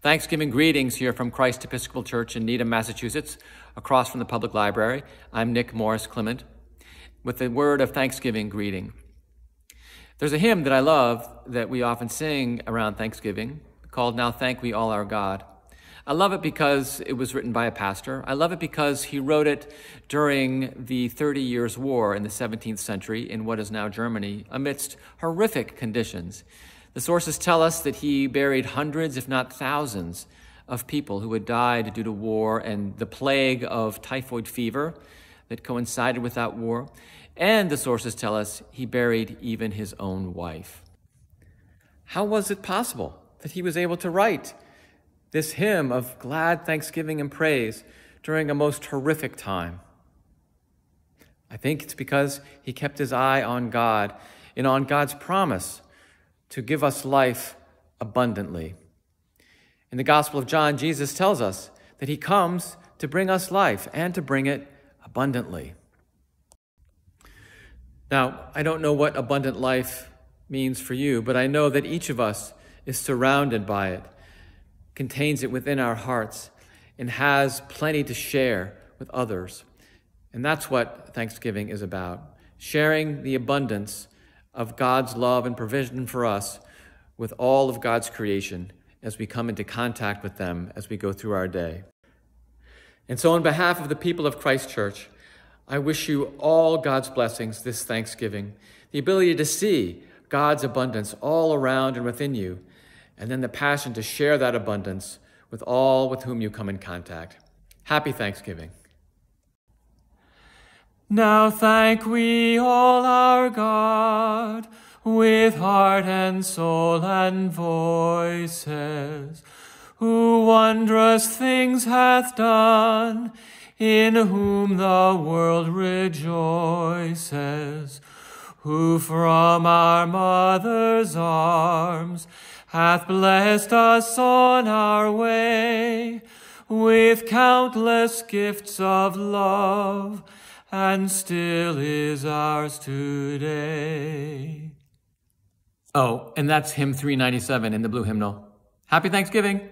Thanksgiving greetings here from Christ Episcopal Church in Needham, Massachusetts, across from the public library. I'm Nick Morris Clement with the word of Thanksgiving greeting. There's a hymn that I love that we often sing around Thanksgiving called Now Thank We All Our God. I love it because it was written by a pastor. I love it because he wrote it during the 30 Years' War in the 17th century in what is now Germany, amidst horrific conditions. The sources tell us that he buried hundreds, if not thousands, of people who had died due to war and the plague of typhoid fever that coincided with that war. And the sources tell us he buried even his own wife. How was it possible that he was able to write this hymn of glad thanksgiving and praise during a most horrific time? I think it's because he kept his eye on God and on God's promise to give us life abundantly. In the Gospel of John, Jesus tells us that he comes to bring us life and to bring it abundantly. Now, I don't know what abundant life means for you, but I know that each of us is surrounded by it, contains it within our hearts, and has plenty to share with others. And that's what Thanksgiving is about, sharing the abundance of God's love and provision for us with all of God's creation as we come into contact with them as we go through our day. And so on behalf of the people of Christ Church, I wish you all God's blessings this Thanksgiving, the ability to see God's abundance all around and within you, and then the passion to share that abundance with all with whom you come in contact. Happy Thanksgiving. Now thank we all our God with heart and soul and voices, who wondrous things hath done, in whom the world rejoices, who from our mother's arms hath blessed us on our way with countless gifts of love, and still is ours today. Oh, and that's hymn 397 in the blue hymnal. Happy Thanksgiving.